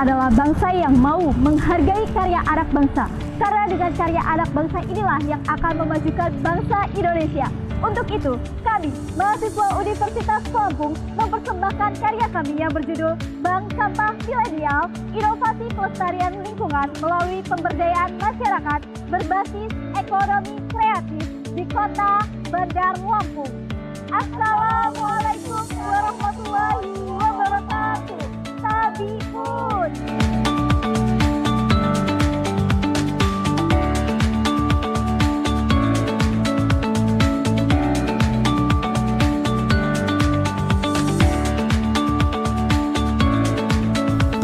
adalah bangsa yang mau menghargai karya anak bangsa. Karena dengan karya anak bangsa inilah yang akan memajukan bangsa Indonesia. Untuk itu, kami, mahasiswa Universitas Lampung, mempersembahkan karya kami yang berjudul Bank Sampah Milenial, Inovasi Pelestarian Lingkungan melalui Pemberdayaan Masyarakat Berbasis Ekonomi Kreatif di Kota Bandar Lampung. Assalamualaikum warahmatullahi wabarakatuh. Sabiqun.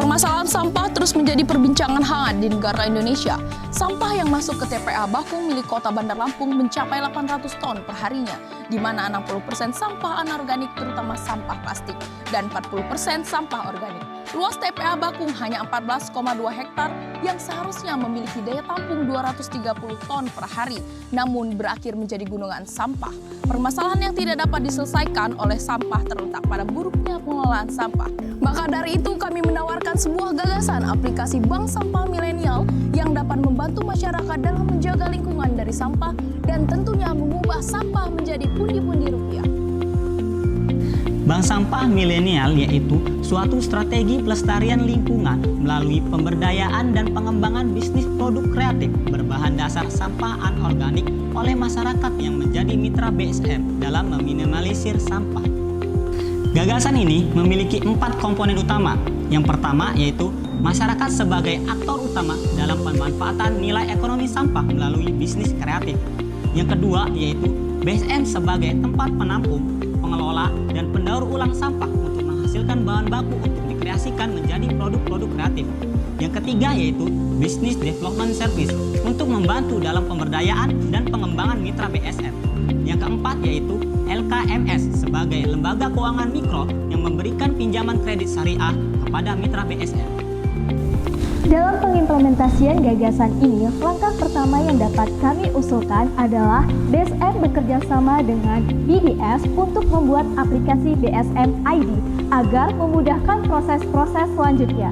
Permasalahan sampah terus menjadi perbincangan hangat di negara Indonesia. Sampah yang masuk ke TPA Bakung milik Kota Bandar Lampung mencapai 800 ton per harinya, di mana 60% sampah anorganik terutama sampah plastik dan 40% sampah organik. Luas TPA Bakung hanya 14,2 hektar yang seharusnya memiliki daya tampung 230 ton per hari, namun berakhir menjadi gunungan sampah. Permasalahan yang tidak dapat diselesaikan oleh sampah terletak pada buruknya pengelolaan sampah. Maka dari itu kami menawarkan sebuah gagasan aplikasi Bank Sampah Milenial yang dapat membantu masyarakat dalam menjaga lingkungan dari sampah dan tentunya mengubah sampah menjadi pundi-pundi rupiah. Bank Sampah Milenial yaitu suatu strategi pelestarian lingkungan melalui pemberdayaan dan pengembangan bisnis produk kreatif berbahan dasar sampah anorganik oleh masyarakat yang menjadi mitra BSM dalam meminimalisir sampah. Gagasan ini memiliki 4 komponen utama. Yang pertama yaitu masyarakat sebagai aktor utama dalam pemanfaatan nilai ekonomi sampah melalui bisnis kreatif. Yang kedua yaitu BSM sebagai tempat penampung, pengelola, dan pendaur ulang sampah untuk menghasilkan bahan baku untuk dikreasikan menjadi produk-produk kreatif. Yang ketiga yaitu Business Development Service untuk membantu dalam pemberdayaan dan pengembangan mitra BSM. Yang keempat yaitu LKMS sebagai lembaga keuangan mikro yang memberikan pinjaman kredit syariah kepada mitra BSM. Dalam pengimplementasian gagasan ini, langkah pertama yang dapat kami usulkan adalah BSM bekerja sama dengan BDS untuk membuat aplikasi BSM ID agar memudahkan proses-proses selanjutnya.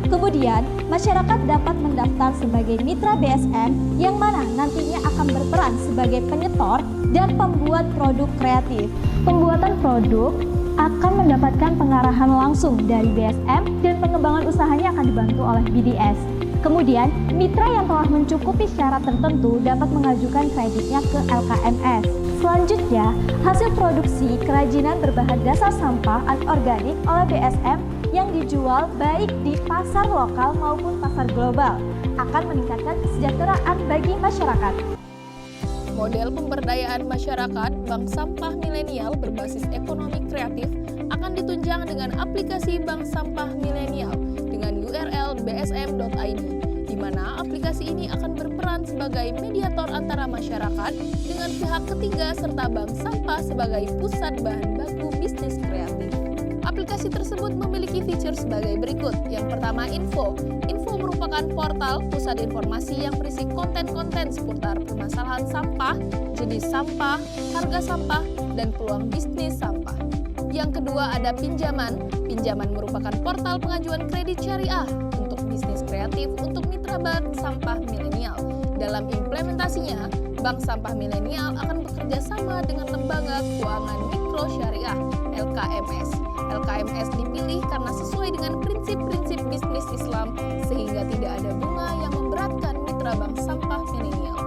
Kemudian, masyarakat dapat mendaftar sebagai mitra BSM yang mana nantinya akan berperan sebagai penyetor dan pembuat produk kreatif. Pembuatan produk akan mendapatkan pengarahan langsung dari BSM dan pengembangan usahanya akan dibantu oleh BDS. Kemudian, mitra yang telah mencukupi syarat tertentu dapat mengajukan kreditnya ke LKMS. Selanjutnya, hasil produksi kerajinan berbahan dasar sampah anorganik oleh BSM yang dijual baik di pasar lokal maupun pasar global akan meningkatkan kesejahteraan bagi masyarakat. Model pemberdayaan masyarakat Bank Sampah Milenial berbasis ekonomi kreatif akan ditunjang dengan aplikasi Bank Sampah Milenial dengan URL bsm.id, di mana aplikasi ini akan berperan sebagai mediator antara masyarakat dengan pihak ketiga serta bank sampah sebagai pusat bahan baku bisnis kreatif. Aplikasi tersebut memiliki fitur sebagai berikut. Yang pertama, Info. Info merupakan portal pusat informasi yang berisi konten-konten seputar permasalahan sampah, jenis sampah, harga sampah, dan peluang bisnis sampah. Yang kedua ada Pinjaman. Pinjaman merupakan portal pengajuan kredit syariah untuk bisnis kreatif untuk mitra Bank Sampah Milenial. Dalam implementasinya, Bank Sampah Milenial akan bekerja sama dengan Lembaga Keuangan Mikro Syariah (LKMS). LKMS dipilih karena sesuai dengan prinsip-prinsip bisnis Islam sehingga tidak ada bunga yang memberatkan mitra Bank Sampah Milenial.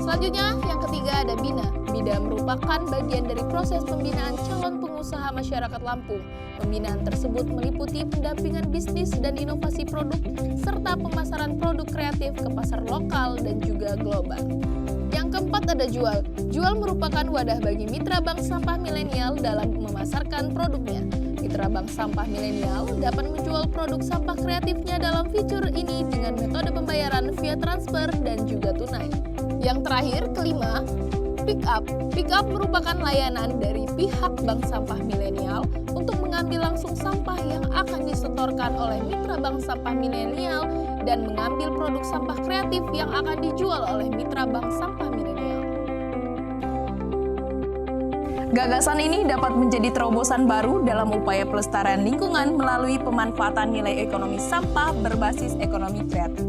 Selanjutnya, yang ketiga ada BINA. BINA merupakan bagian dari proses pembinaan calon pengusaha masyarakat Lampung. Pembinaan tersebut meliputi pendampingan bisnis dan inovasi produk serta pemasaran produk kreatif ke pasar lokal dan juga global. Yang keempat ada Jual. Jual merupakan wadah bagi mitra Bank Sampah Milenial dalam memasarkan produknya. Mitra Bank Sampah Milenial dapat menjual produk sampah kreatifnya dalam fitur ini dengan metode pembayaran via transfer dan juga tunai. Yang terakhir, kelima, Pick Up. Pick Up merupakan layanan dari pihak Bank Sampah Milenial untuk mengambil langsung sampah yang akan disetorkan oleh mitra Bank Sampah Milenial dan mengambil produk sampah kreatif yang akan dijual oleh mitra Bank Sampah Milenial. Gagasan ini dapat menjadi terobosan baru dalam upaya pelestarian lingkungan melalui pemanfaatan nilai ekonomi sampah berbasis ekonomi kreatif.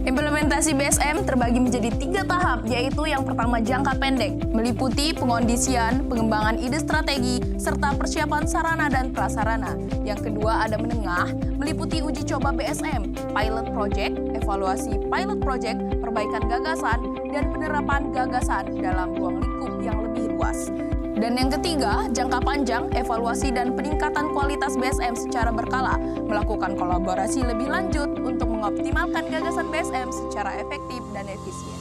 Implementasi BSM terbagi menjadi 3 tahap, yaitu yang pertama jangka pendek, meliputi pengondisian, pengembangan ide strategi, serta persiapan sarana dan prasarana. Yang kedua ada menengah, meliputi uji coba BSM, pilot project, evaluasi pilot project, perbaikan gagasan, dan penerapan gagasan dalam ruang lingkup yang lebih luas. Dan yang ketiga, jangka panjang, evaluasi dan peningkatan kualitas BSM secara berkala, melakukan kolaborasi lebih lanjut untuk mengoptimalkan gagasan BSM secara efektif dan efisien.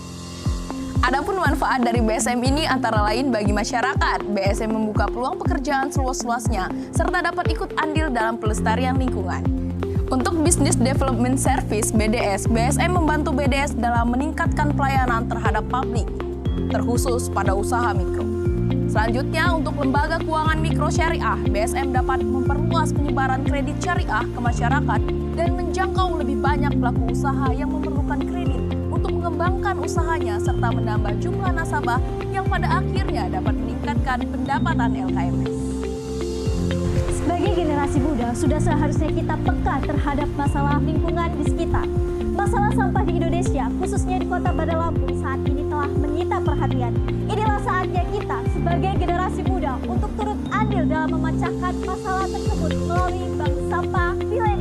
Adapun manfaat dari BSM ini antara lain bagi masyarakat, BSM membuka peluang pekerjaan seluas-luasnya, serta dapat ikut andil dalam pelestarian lingkungan. Untuk Business Development Service (BDS), BSM membantu BDS dalam meningkatkan pelayanan terhadap publik, terkhusus pada usaha mikro. Selanjutnya, untuk lembaga keuangan mikro syariah, BSM dapat memperluas penyebaran kredit syariah ke masyarakat dan menjangkau lebih banyak pelaku usaha yang memerlukan kredit untuk mengembangkan usahanya serta menambah jumlah nasabah yang pada akhirnya dapat meningkatkan pendapatan LKMS. Sebagai generasi muda, sudah seharusnya kita peka terhadap masalah lingkungan di sekitar. Masalah sampah di Indonesia, khususnya di Kota Bandar Lampung, saat ini telah menyita perhatian. Inilah saatnya kita sebagai generasi muda untuk turut andil dalam memecahkan masalah tersebut melalui Bank Sampah Milenial.